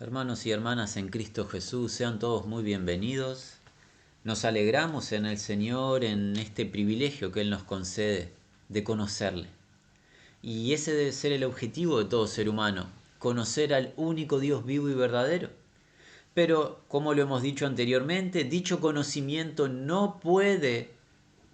Hermanos y hermanas en Cristo Jesús, sean todos muy bienvenidos. Nos alegramos en el Señor en este privilegio que Él nos concede de conocerle. Y ese debe ser el objetivo de todo ser humano, conocer al único Dios vivo y verdadero. Pero, como lo hemos dicho anteriormente, dicho conocimiento no puede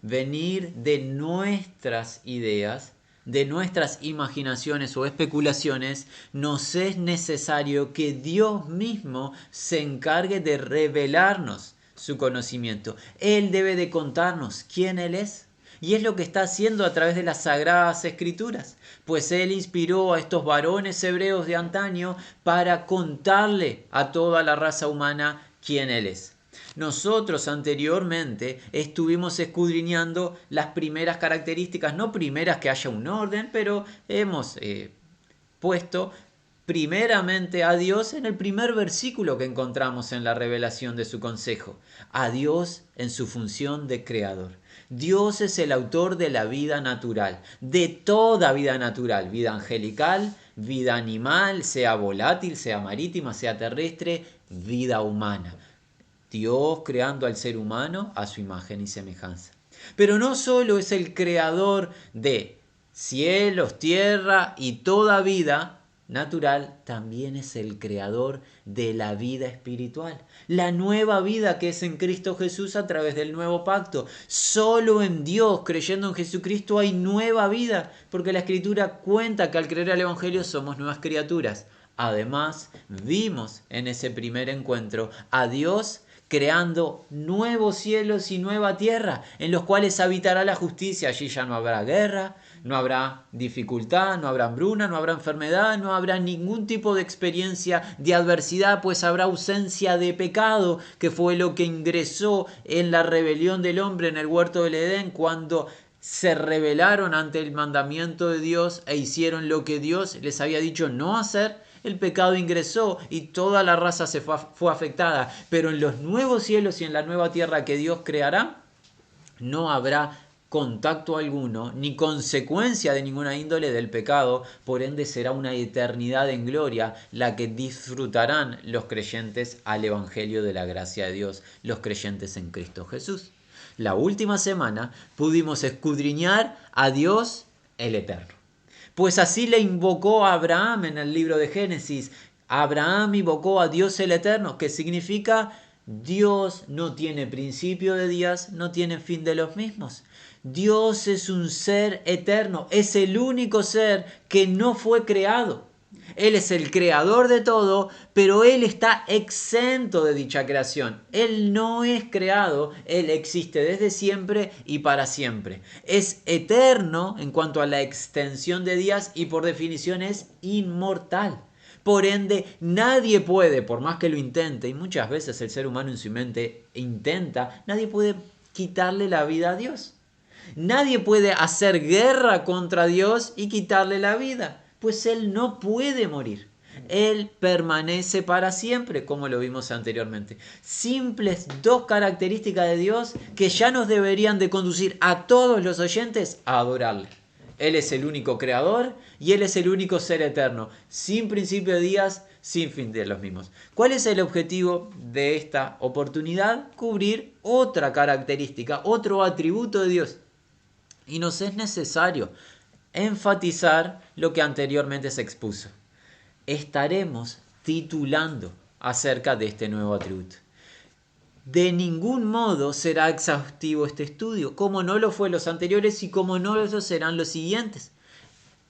venir de nuestras ideas, de nuestras imaginaciones o especulaciones. Nos es necesario que Dios mismo se encargue de revelarnos su conocimiento. Él debe de contarnos quién Él es. Y es lo que está haciendo a través de las Sagradas Escrituras, pues Él inspiró a estos varones hebreos de antaño para contarle a toda la raza humana quién Él es. Nosotros anteriormente estuvimos escudriñando las primeras características, no primeras que haya un orden, pero hemos puesto primeramente a Dios en el primer versículo que encontramos en la revelación de su consejo, a Dios en su función de creador. Dios es el autor de la vida natural, de toda vida natural, vida angelical, vida animal, sea volátil, sea marítima, sea terrestre, vida humana. Dios creando al ser humano a su imagen y semejanza. Pero no solo es el creador de cielos, tierra y toda vida natural, también es el creador de la vida espiritual, la nueva vida que es en Cristo Jesús a través del nuevo pacto. Solo en Dios, creyendo en Jesucristo, hay nueva vida, porque la Escritura cuenta que al creer al Evangelio somos nuevas criaturas. Además, vimos en ese primer encuentro a Dios creando nuevos cielos y nueva tierra, en los cuales habitará la justicia. Allí ya no habrá guerra, no habrá dificultad, no habrá hambruna, no habrá enfermedad, no habrá ningún tipo de experiencia de adversidad, pues habrá ausencia de pecado, que fue lo que ingresó en la rebelión del hombre en el huerto del Edén, cuando se rebelaron ante el mandamiento de Dios e hicieron lo que Dios les había dicho no hacer. El pecado ingresó y toda la raza fue afectada. Pero en los nuevos cielos y en la nueva tierra que Dios creará, no habrá contacto alguno ni consecuencia de ninguna índole del pecado. Por ende será una eternidad en gloria la que disfrutarán los creyentes al Evangelio de la gracia de Dios, los creyentes en Cristo Jesús. La última semana pudimos escudriñar a Dios el Eterno. Pues así le invocó a Abraham en el libro de Génesis. Abraham invocó a Dios el Eterno, que significa Dios no tiene principio de días, no tiene fin de los mismos. Dios es un ser eterno, es el único ser que no fue creado. Él es el creador de todo, pero Él está exento de dicha creación. Él no es creado, Él existe desde siempre y para siempre. Es eterno en cuanto a la extensión de días y por definición es inmortal. Por ende, nadie puede, por más que lo intente, y muchas veces el ser humano en su mente intenta, nadie puede quitarle la vida a Dios. Nadie puede hacer guerra contra Dios y quitarle la vida, pues Él no puede morir. Él permanece para siempre, como lo vimos anteriormente. Simples dos características de Dios que ya nos deberían de conducir a todos los oyentes a adorarle. Él es el único creador y Él es el único ser eterno, sin principio de días, sin fin de los mismos. ¿Cuál es el objetivo de esta oportunidad? Cubrir otra característica, otro atributo de Dios. Y nos es necesario enfatizar lo que anteriormente se expuso. Estaremos titulando acerca de este nuevo atributo. De ningún modo será exhaustivo este estudio, como no lo fue los anteriores y como no lo serán los siguientes.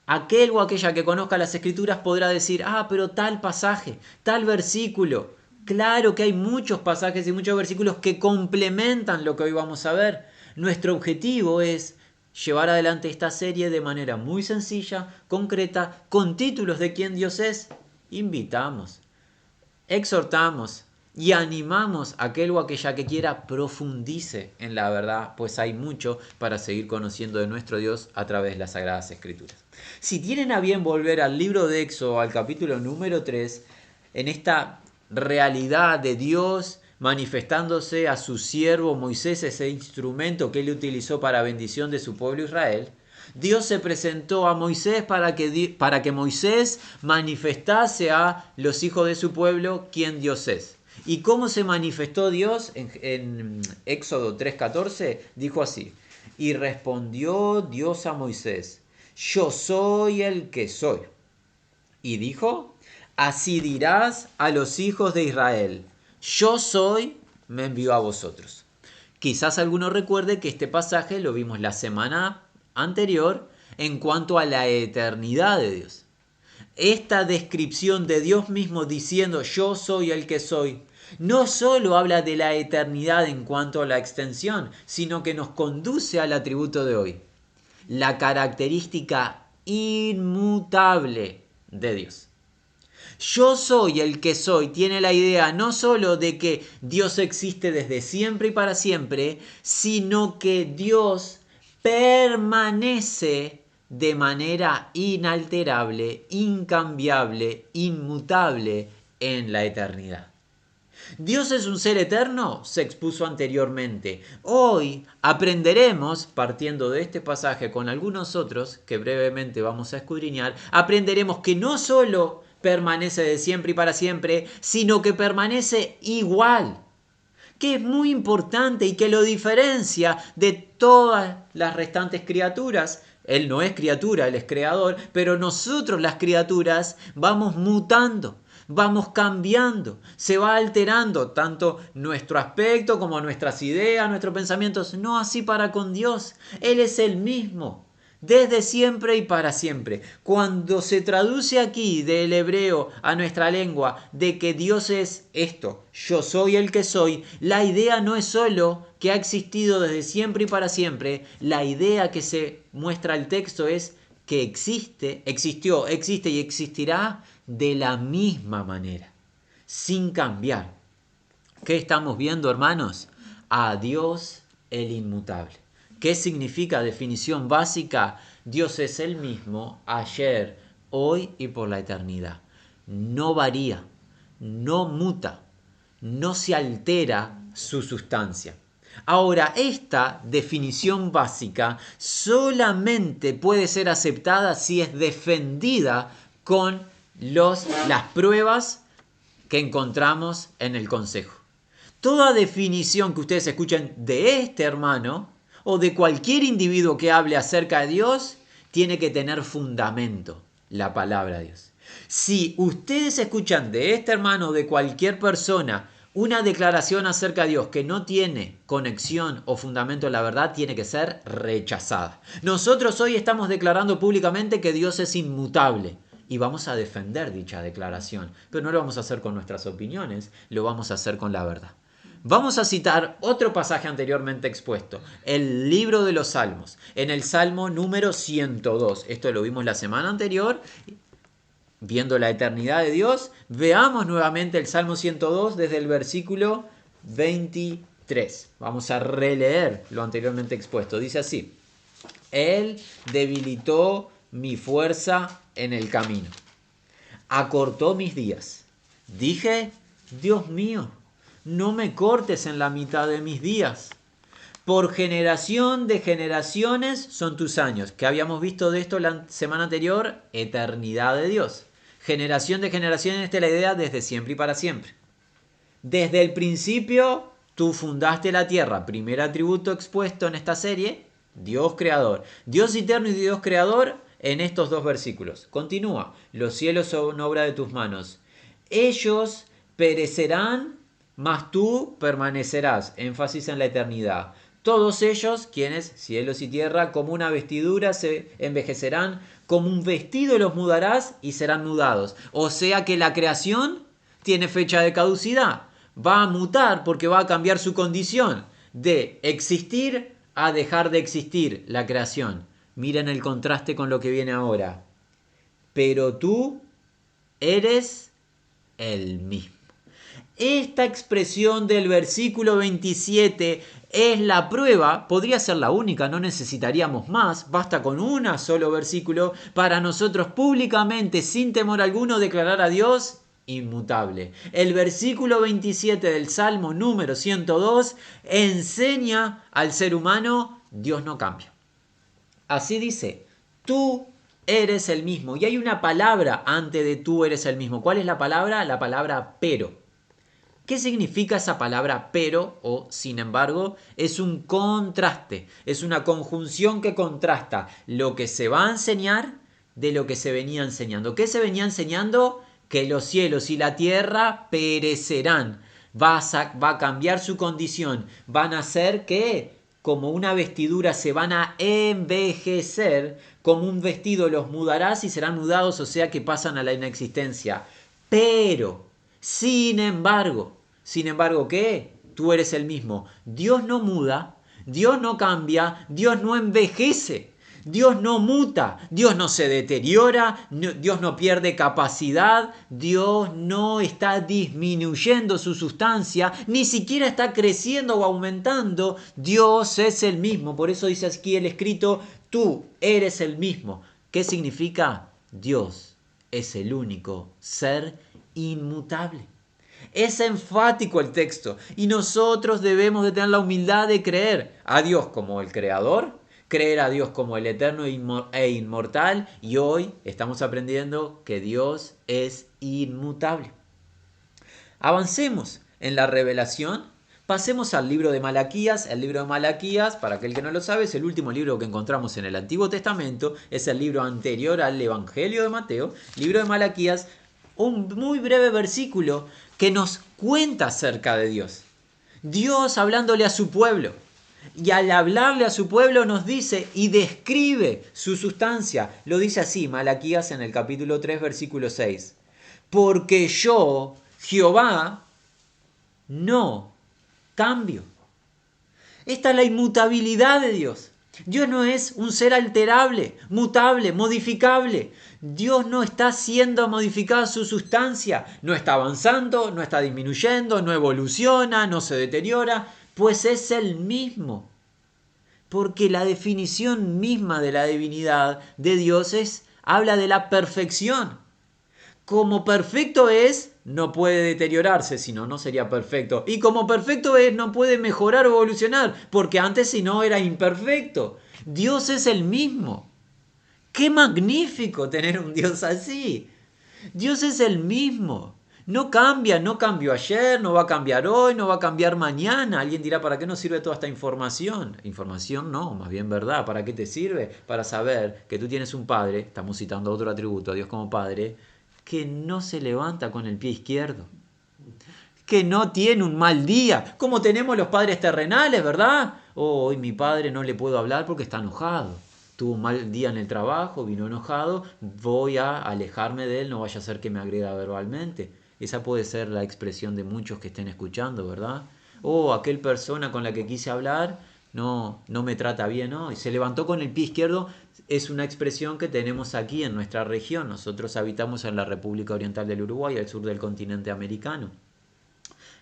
Aquel o aquella que conozca las Escrituras podrá decir, pero tal pasaje, tal versículo. Claro que hay muchos pasajes y muchos versículos que complementan lo que hoy vamos a ver. Nuestro objetivo es llevar adelante esta serie de manera muy sencilla, concreta, con títulos de quién Dios es. Invitamos, exhortamos y animamos a aquel o aquella que quiera profundice en la verdad, pues hay mucho para seguir conociendo de nuestro Dios a través de las Sagradas Escrituras. Si tienen a bien volver al libro de Éxodo, al capítulo número 3, en esta realidad de Dios manifestándose a su siervo Moisés, ese instrumento que él utilizó para bendición de su pueblo Israel, Dios se presentó a Moisés para que Moisés manifestase a los hijos de su pueblo quién Dios es. ¿Y cómo se manifestó Dios? En Éxodo 3:14 dijo así: y respondió Dios a Moisés: yo soy el que soy. Y dijo: así dirás a los hijos de Israel: yo soy, me envió a vosotros. Quizás alguno recuerde que este pasaje lo vimos la semana anterior en cuanto a la eternidad de Dios. Esta descripción de Dios mismo diciendo yo soy el que soy, no solo habla de la eternidad en cuanto a la extensión, sino que nos conduce al atributo de hoy, la característica inmutable de Dios. Yo soy el que soy tiene la idea no solo de que Dios existe desde siempre y para siempre, sino que Dios permanece de manera inalterable, incambiable, inmutable en la eternidad. ¿Dios es un ser eterno? Se expuso anteriormente. Hoy aprenderemos, partiendo de este pasaje con algunos otros que brevemente vamos a escudriñar, aprenderemos que no solo permanece de siempre y para siempre, sino que permanece igual, que es muy importante y que lo diferencia de todas las restantes criaturas. Él no es criatura, Él es creador, pero nosotros las criaturas vamos mutando, vamos cambiando, se va alterando tanto nuestro aspecto como nuestras ideas, nuestros pensamientos. No así para con Dios, Él es el mismo, desde siempre y para siempre. Cuando se traduce aquí del hebreo a nuestra lengua de que Dios es esto, yo soy el que soy, la idea no es solo que ha existido desde siempre y para siempre, la idea que se muestra el texto es que existe, existió, existe y existirá de la misma manera, sin cambiar. ¿Qué estamos viendo, hermanos? A Dios el inmutable. ¿Qué significa? Definición básica: Dios es el mismo ayer, hoy y por la eternidad. No varía, no muta, no se altera su sustancia. Ahora, esta definición básica solamente puede ser aceptada si es defendida con las pruebas que encontramos en el consejo. Toda definición que ustedes escuchen de este hermano o de cualquier individuo que hable acerca de Dios tiene que tener fundamento, la palabra de Dios. Si ustedes escuchan de este hermano o de cualquier persona una declaración acerca de Dios que no tiene conexión o fundamento en la verdad, tiene que ser rechazada. Nosotros hoy estamos declarando públicamente que Dios es inmutable y vamos a defender dicha declaración, pero no lo vamos a hacer con nuestras opiniones, lo vamos a hacer con la verdad. Vamos a citar otro pasaje anteriormente expuesto, el libro de los Salmos, en el Salmo número 102. Esto lo vimos la semana anterior, viendo la eternidad de Dios. Veamos nuevamente el Salmo 102 desde el versículo 23. Vamos a releer lo anteriormente expuesto. Dice así: Él debilitó mi fuerza en el camino, acortó mis días. Dije: Dios mío, no me cortes en la mitad de mis días. Por generación de generaciones son tus años. ¿Qué habíamos visto de esto la semana anterior? Eternidad de Dios. Generación de generaciones, esta es la idea, desde siempre y para siempre. Desde el principio tú fundaste la tierra. Primer atributo expuesto en esta serie: Dios creador. Dios eterno y Dios creador en estos dos versículos. Continúa: los cielos son obra de tus manos. Ellos perecerán, mas tú permanecerás. Énfasis en la eternidad. Todos ellos, quienes, cielos y tierra, como una vestidura se envejecerán, como un vestido los mudarás y serán mudados. O sea que la creación tiene fecha de caducidad. Va a mutar porque va a cambiar su condición de existir a dejar de existir la creación. Miren el contraste con lo que viene ahora. Pero tú eres el mismo. Esta expresión del versículo 27 es la prueba, podría ser la única, no necesitaríamos más, basta con un solo versículo para nosotros públicamente, sin temor alguno, declarar a Dios inmutable. El versículo 27 del Salmo número 102 enseña al ser humano: Dios no cambia. Así dice, tú eres el mismo. Y hay una palabra antes de tú eres el mismo. ¿Cuál es la palabra? La palabra pero. ¿Qué significa esa palabra pero o sin embargo? Es un contraste, es una conjunción que contrasta lo que se va a enseñar de lo que se venía enseñando. ¿Qué se venía enseñando? Que los cielos y la tierra perecerán. Va a cambiar su condición. Van a ser que, como una vestidura, se van a envejecer. Como un vestido los mudarás y serán mudados, o sea que pasan a la inexistencia. Pero, sin embargo, ¿qué? Tú eres el mismo. Dios no muda, Dios no cambia, Dios no envejece. Dios no muta, Dios no se deteriora, Dios no pierde capacidad, Dios no está disminuyendo su sustancia, ni siquiera está creciendo o aumentando. Dios es el mismo. Por eso dice aquí el escrito, tú eres el mismo. ¿Qué significa? Dios es el único ser inmutable. Es enfático el texto y nosotros debemos de tener la humildad de creer a Dios como el creador, creer a Dios como el eterno e inmortal, y hoy estamos aprendiendo que Dios es inmutable. Avancemos en la revelación. Pasemos al libro de Malaquías. El libro de Malaquías, para aquel que no lo sabe, es el último libro que encontramos en el Antiguo Testamento. Es el libro anterior al Evangelio de Mateo. Libro de Malaquías, un muy breve versículo que nos cuenta acerca de Dios. Dios hablándole a su pueblo. Y al hablarle a su pueblo nos dice y describe su sustancia. Lo dice así, Malaquías en el capítulo 3, versículo 6. Porque yo, Jehová, no cambio. Esta es la inmutabilidad de Dios. Dios no es un ser alterable, mutable, modificable. Dios no está siendo modificada su sustancia. No está avanzando, no está disminuyendo, no evoluciona, no se deteriora, pues es el mismo. Porque la definición misma de la divinidad de Dios habla de la perfección. Como perfecto es, no puede deteriorarse, si no, no sería perfecto. Y como perfecto es, no puede mejorar o evolucionar, porque antes si no era imperfecto. Dios es el mismo. ¡Qué magnífico tener un Dios así! Dios es el mismo. No cambia, no cambió ayer, no va a cambiar hoy, no va a cambiar mañana. Alguien dirá, ¿para qué nos sirve toda esta información? Información no, más bien verdad. ¿Para qué te sirve? Para saber que tú tienes un Padre, estamos citando otro atributo a Dios como Padre, que no se levanta con el pie izquierdo, que no tiene un mal día, como tenemos los padres terrenales, ¿verdad? Hoy mi padre no le puedo hablar porque está enojado. Tuvo un mal día en el trabajo, vino enojado, voy a alejarme de él, no vaya a ser que me agreda verbalmente. Esa puede ser la expresión de muchos que estén escuchando, ¿verdad? Aquel persona con la que quise hablar no me trata bien hoy. Se levantó con el pie izquierdo, es una expresión que tenemos aquí en nuestra región. Nosotros habitamos en la República Oriental del Uruguay, al sur del continente americano.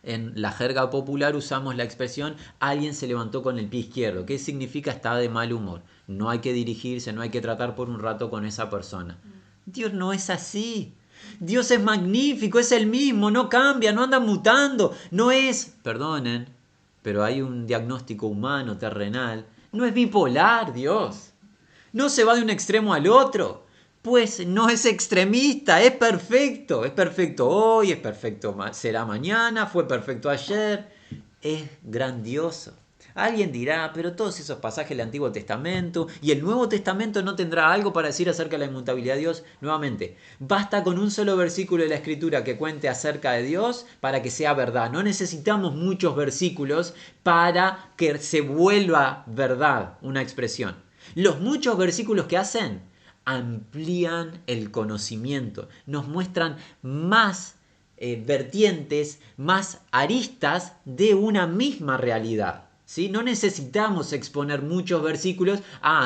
En la jerga popular usamos la expresión alguien se levantó con el pie izquierdo. ¿Qué significa? Está de mal humor. No hay que dirigirse, no hay que tratar por un rato con esa persona. Dios no es así. Dios es magnífico, es el mismo, no cambia, no anda mutando, no es, perdonen, pero hay un diagnóstico humano, terrenal, no es bipolar Dios. No se va de un extremo al otro. Pues no es extremista, es perfecto hoy, es perfecto, será mañana, fue perfecto ayer, es grandioso. Alguien dirá, pero todos esos pasajes del Antiguo Testamento y el Nuevo Testamento no tendrá algo para decir acerca de la inmutabilidad de Dios. Nuevamente, basta con un solo versículo de la Escritura que cuente acerca de Dios para que sea verdad. No necesitamos muchos versículos para que se vuelva verdad una expresión. Los muchos versículos que hacen amplían el conocimiento, nos muestran más vertientes, más aristas de una misma realidad. ¿Sí? No necesitamos exponer muchos versículos.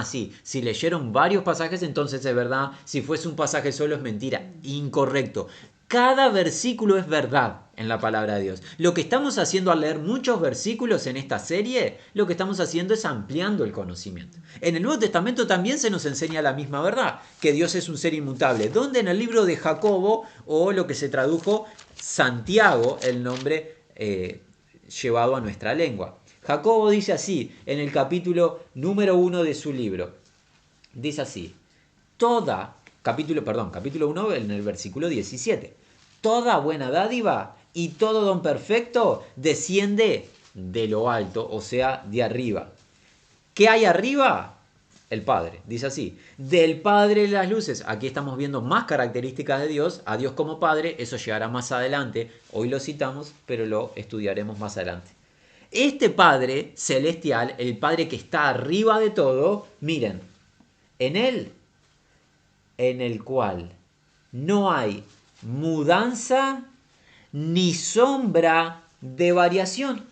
Sí, si leyeron varios pasajes entonces es verdad, si fuese un pasaje solo es mentira. Incorrecto. Cada versículo es verdad en la palabra de Dios. Lo que estamos haciendo al leer muchos versículos en esta serie, lo que estamos haciendo es ampliando el conocimiento. En el Nuevo Testamento también se nos enseña la misma verdad, que Dios es un ser inmutable. ¿Dónde? En el libro de Jacobo, o lo que se tradujo Santiago, el nombre llevado a nuestra lengua. Jacobo dice así en el capítulo número 1 de su libro. Dice así, capítulo 1 en el versículo 17. Toda buena dádiva y todo don perfecto desciende de lo alto, o sea, de arriba. ¿Qué hay arriba? El Padre. Dice así, del Padre de las luces. Aquí estamos viendo más características de Dios, a Dios como Padre, eso llegará más adelante. Hoy lo citamos, pero lo estudiaremos más adelante. Este Padre celestial, el Padre que está arriba de todo, miren, en Él, en el cual no hay mudanza ni sombra de variación.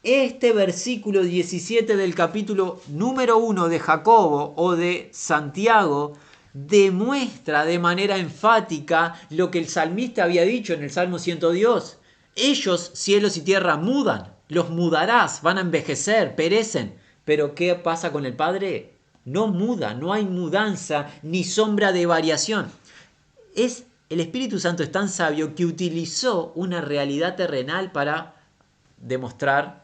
Este versículo 17 del capítulo número 1 de Jacobo o de Santiago demuestra de manera enfática lo que el salmista había dicho en el Salmo 102. Ellos, cielos y tierra, mudan, los mudarás, van a envejecer, perecen. Pero ¿qué pasa con el Padre? No muda, no hay mudanza ni sombra de variación. El Espíritu Santo es tan sabio que utilizó una realidad terrenal para demostrar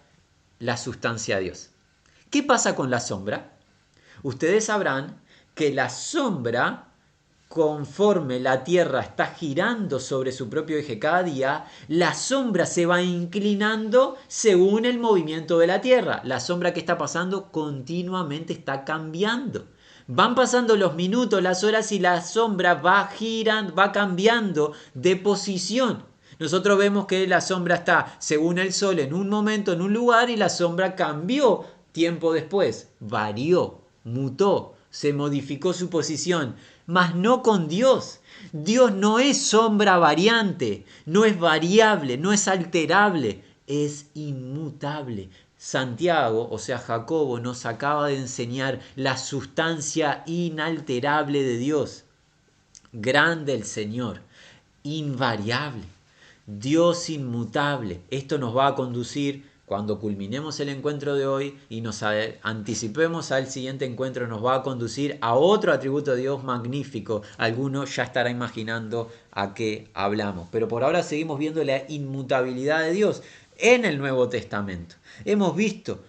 la sustancia de Dios. ¿Qué pasa con la sombra? Ustedes sabrán que la sombra, conforme la Tierra está girando sobre su propio eje cada día, la sombra se va inclinando según el movimiento de la Tierra. La sombra que está pasando continuamente está cambiando. Van pasando los minutos, las horas y la sombra va girando, va cambiando de posición. Nosotros vemos que la sombra está, según el sol, en un momento, en un lugar, y la sombra cambió tiempo después, varió, mutó, se modificó su posición, mas no con Dios. Dios no es sombra variante, no es variable, no es alterable, es inmutable. Santiago, o sea Jacobo, nos acaba de enseñar la sustancia inalterable de Dios. Grande el Señor, invariable. Dios inmutable. Esto nos va a conducir, cuando culminemos el encuentro de hoy y nos anticipemos al siguiente encuentro, nos va a conducir a otro atributo de Dios magnífico. Alguno ya estará imaginando a qué hablamos. Pero por ahora seguimos viendo la inmutabilidad de Dios en el Nuevo Testamento. Hemos visto,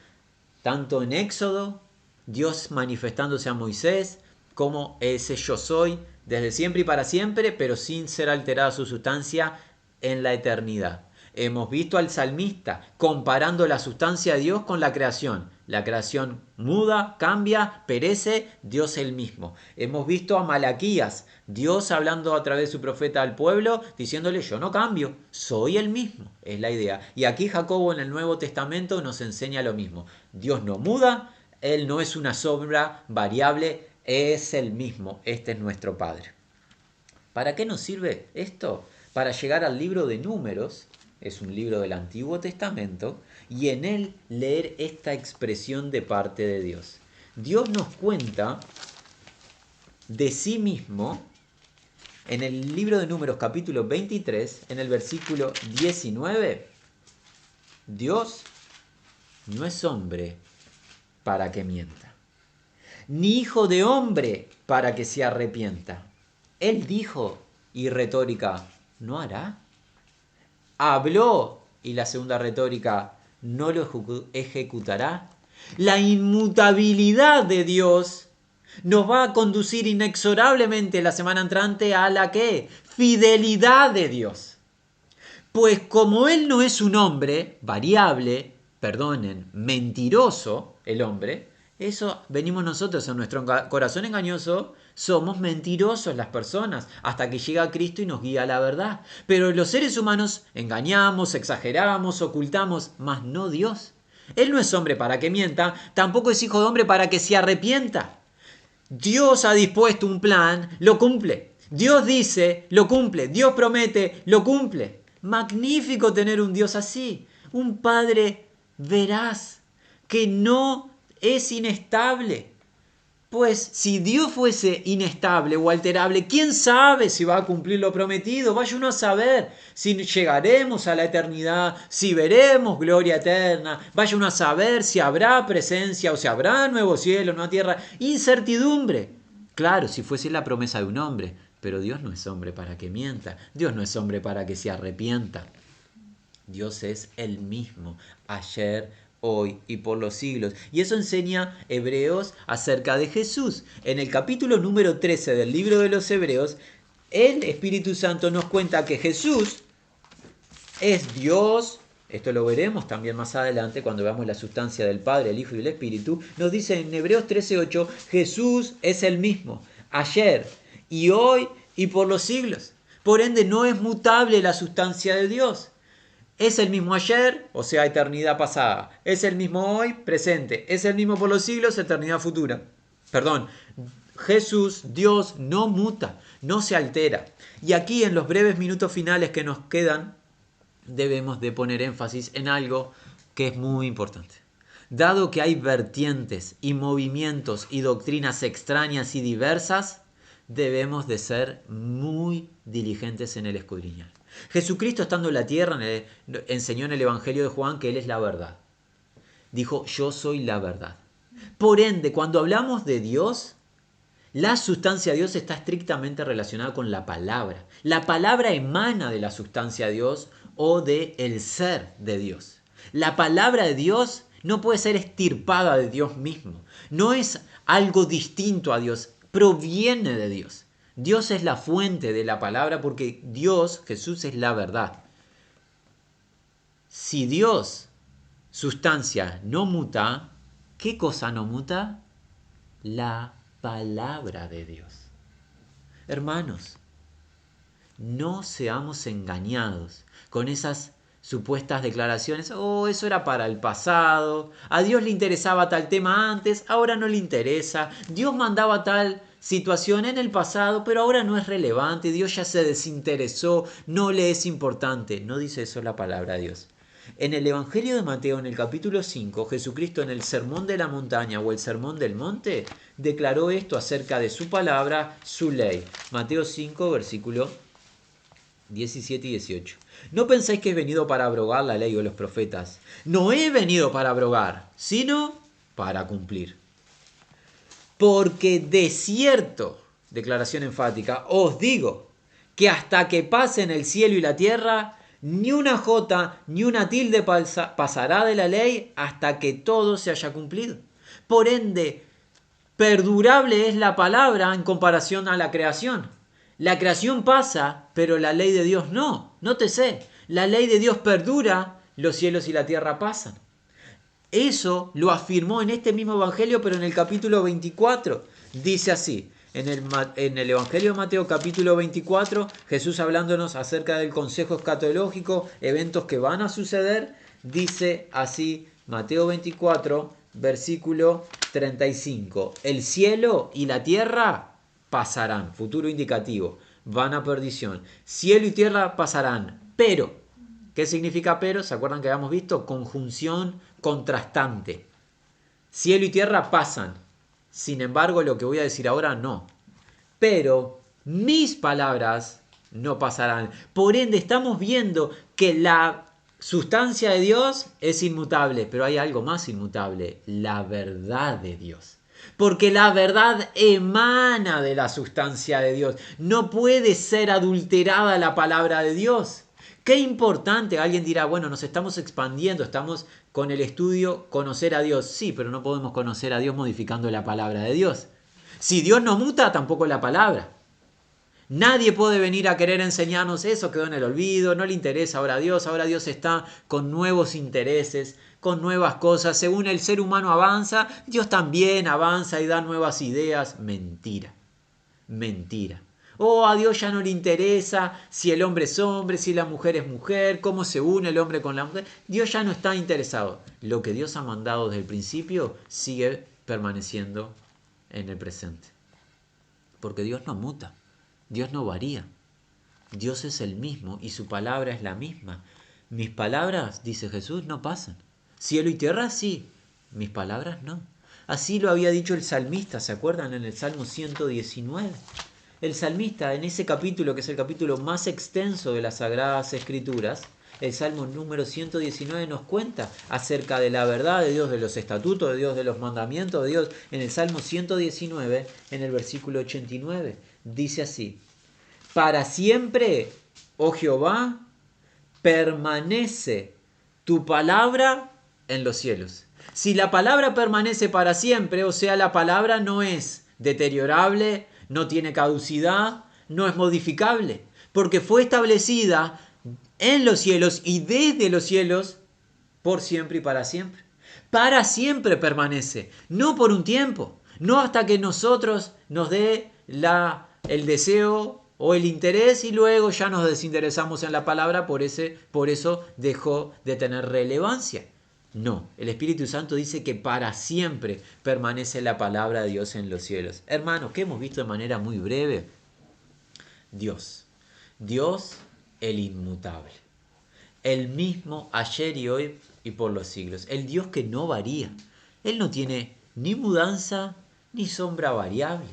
tanto en Éxodo, Dios manifestándose a Moisés, como ese yo soy, desde siempre y para siempre, pero sin ser alterada su sustancia en la eternidad. Hemos visto al salmista comparando la sustancia de Dios con la creación. La creación muda, cambia, perece, Dios el mismo. Hemos visto a Malaquías, Dios hablando a través de su profeta al pueblo, diciéndole yo no cambio, soy el mismo, es la idea. Y aquí Jacobo en el Nuevo Testamento nos enseña lo mismo. Dios no muda, Él no es una sombra variable, es el mismo, este es nuestro Padre. ¿Para qué nos sirve esto? Para llegar al libro de Números, es un libro del Antiguo Testamento, y en él leer esta expresión de parte de Dios. Dios nos cuenta de sí mismo en el libro de Números capítulo 23, en el versículo 19. Dios no es hombre para que mienta, ni hijo de hombre para que se arrepienta. Él dijo, y retórica, ¿no hará? Habló, y la segunda retórica, ¿no lo ejecutará? La inmutabilidad de Dios nos va a conducir inexorablemente la semana entrante a la ¿qué? Fidelidad de Dios. Pues como Él no es un hombre variable, perdonen, mentiroso el hombre, eso venimos nosotros en nuestro corazón engañoso, somos mentirosos las personas, hasta que llega Cristo y nos guía a la verdad. Pero los seres humanos engañamos, exageramos, ocultamos, mas no Dios. Él no es hombre para que mienta, tampoco es hijo de hombre para que se arrepienta. Dios ha dispuesto un plan, lo cumple. Dios dice, lo cumple. Dios promete, lo cumple. Magnífico tener un Dios así, un Padre veraz, que no es inestable. Pues si Dios fuese inestable o alterable, ¿quién sabe si va a cumplir lo prometido? Vaya uno a saber si llegaremos a la eternidad, si veremos gloria eterna, vaya uno a saber si habrá presencia o si habrá nuevo cielo, nueva tierra. Incertidumbre. Claro, si fuese la promesa de un hombre, pero Dios no es hombre para que mienta, Dios no es hombre para que se arrepienta. Dios es el mismo, ayer, hoy y por los siglos. Y eso enseña Hebreos acerca de Jesús. En el capítulo número 13 del libro de los Hebreos, el Espíritu Santo nos cuenta que Jesús es Dios. Esto lo veremos también más adelante cuando veamos la sustancia del Padre, el Hijo y el Espíritu. Nos dice en Hebreos 13:8, Jesús es el mismo, ayer y hoy y por los siglos. Por ende, no es mutable la sustancia de Dios. Es el mismo ayer, o sea, eternidad pasada. Es el mismo hoy, presente. Es el mismo por los siglos, eternidad futura. Perdón, Jesús, Dios, no muta, no se altera. Y aquí en los breves minutos finales que nos quedan, debemos de poner énfasis en algo que es muy importante. Dado que hay vertientes y movimientos y doctrinas extrañas y diversas, debemos de ser muy diligentes en el escudriñar. Jesucristo, estando en la tierra, enseñó en el Evangelio de Juan que Él es la verdad. Dijo, yo soy la verdad. Por ende, cuando hablamos de Dios, la sustancia de Dios está estrictamente relacionada con la palabra. La palabra emana de la sustancia de Dios o de el ser de Dios. La palabra de Dios no puede ser extirpada de Dios mismo. No es algo distinto a Dios, proviene de Dios. Dios es la fuente de la palabra porque Dios, Jesús, es la verdad. Si Dios, sustancia, no muta, ¿qué cosa no muta? La palabra de Dios. Hermanos, no seamos engañados con esas supuestas declaraciones. Oh, eso era para el pasado. A Dios le interesaba tal tema antes, ahora no le interesa. Dios mandaba tal situación en el pasado, pero ahora no es relevante. Dios ya se desinteresó, no le es importante. No dice eso la palabra de Dios. En el Evangelio de Mateo, en el capítulo 5, Jesucristo en el Sermón de la Montaña o el Sermón del Monte, declaró esto acerca de su palabra, su ley. Mateo 5, versículo 17 y 18. No pensáis que he venido para abrogar la ley o los profetas. No he venido para abrogar, sino para cumplir. Porque de cierto, declaración enfática, os digo que hasta que pasen el cielo y la tierra, ni una jota ni una tilde pasará de la ley hasta que todo se haya cumplido. Por ende, perdurable es la palabra en comparación a la creación. La creación pasa, pero la ley de Dios no. Nótese, la ley de Dios perdura, los cielos y la tierra pasan. Eso lo afirmó en este mismo Evangelio, pero en el capítulo 24. Dice así, en el Evangelio de Mateo capítulo 24, Jesús hablándonos acerca del consejo escatológico, eventos que van a suceder, dice así, Mateo 24, versículo 35. El cielo y la tierra pasarán, futuro indicativo, van a perdición. Cielo y tierra pasarán, pero... ¿Qué significa pero? ¿Se acuerdan que habíamos visto? Conjunción contrastante. Cielo y tierra pasan. Sin embargo, lo que voy a decir ahora no. Pero mis palabras no pasarán. Por ende, estamos viendo que la sustancia de Dios es inmutable. Pero hay algo más inmutable. La verdad de Dios. Porque la verdad emana de la sustancia de Dios. No puede ser adulterada la palabra de Dios. Qué importante, alguien dirá, bueno, nos estamos expandiendo, estamos con el estudio conocer a Dios. Sí, pero no podemos conocer a Dios modificando la palabra de Dios. Si Dios no muta, tampoco la palabra. Nadie puede venir a querer enseñarnos eso, quedó en el olvido, no le interesa ahora Dios está con nuevos intereses, con nuevas cosas. Según el ser humano avanza, Dios también avanza y da nuevas ideas. Mentira, mentira. Oh, a Dios ya no le interesa si el hombre es hombre, si la mujer es mujer, cómo se une el hombre con la mujer. Dios ya no está interesado. Lo que Dios ha mandado desde el principio sigue permaneciendo en el presente. Porque Dios no muta, Dios no varía. Dios es el mismo y su palabra es la misma. Mis palabras, dice Jesús, no pasan. Cielo y tierra sí, mis palabras no. Así lo había dicho el salmista, ¿se acuerdan? En el Salmo 119. El salmista, en ese capítulo, que es el capítulo más extenso de las Sagradas Escrituras, el Salmo número 119 nos cuenta acerca de la verdad de Dios, de los estatutos de Dios, de los mandamientos de Dios. En el Salmo 119, en el versículo 89, dice así: para siempre, oh Jehová, permanece tu palabra en los cielos. Si la palabra permanece para siempre, o sea, la palabra no es deteriorable, no tiene caducidad, no es modificable, porque fue establecida en los cielos y desde los cielos por siempre y para siempre. Para siempre permanece, no por un tiempo, no hasta que nosotros nos dé el deseo o el interés y luego ya nos desinteresamos en la palabra, por eso dejó de tener relevancia. No, el Espíritu Santo dice que para siempre permanece la palabra de Dios en los cielos. Hermanos, que hemos visto de manera muy breve, Dios el inmutable, el mismo ayer y hoy y por los siglos, el Dios que no varía. Él no tiene ni mudanza ni sombra variable.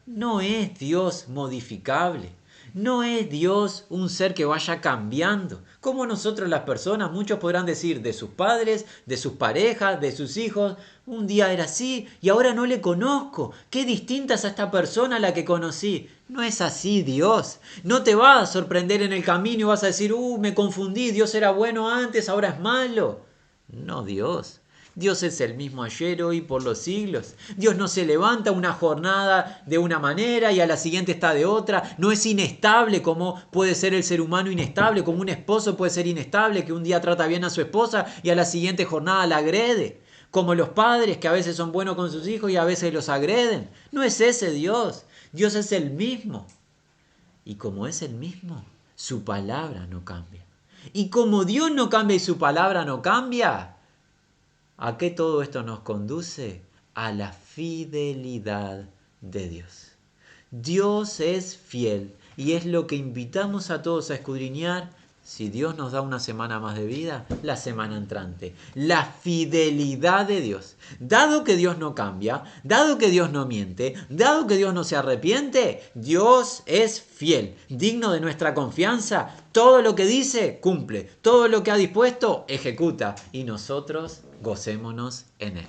No es Dios modificable. No es Dios un ser que vaya cambiando. Como nosotros las personas, muchos podrán decir de sus padres, de sus parejas, de sus hijos, un día era así y ahora no le conozco. Qué distinta es a esta persona a la que conocí. No es así Dios. No te vas a sorprender en el camino y vas a decir, me confundí, Dios era bueno antes, ahora es malo. No, Dios. Dios es el mismo ayer, hoy, por los siglos. Dios no se levanta una jornada de una manera y a la siguiente está de otra. No es inestable como puede ser el ser humano inestable, como un esposo puede ser inestable, que un día trata bien a su esposa y a la siguiente jornada la agrede. Como los padres que a veces son buenos con sus hijos y a veces los agreden. No es ese Dios. Dios es el mismo. Y como es el mismo, su palabra no cambia. Y como Dios no cambia y su palabra no cambia, ¿a qué todo esto nos conduce? A la fidelidad de Dios. Dios es fiel y es lo que invitamos a todos a escudriñar. Si Dios nos da una semana más de vida, la semana entrante. La fidelidad de Dios. Dado que Dios no cambia, dado que Dios no miente, dado que Dios no se arrepiente, Dios es fiel, digno de nuestra confianza. Todo lo que dice, cumple. Todo lo que ha dispuesto, ejecuta. Y nosotros gocémonos en Él.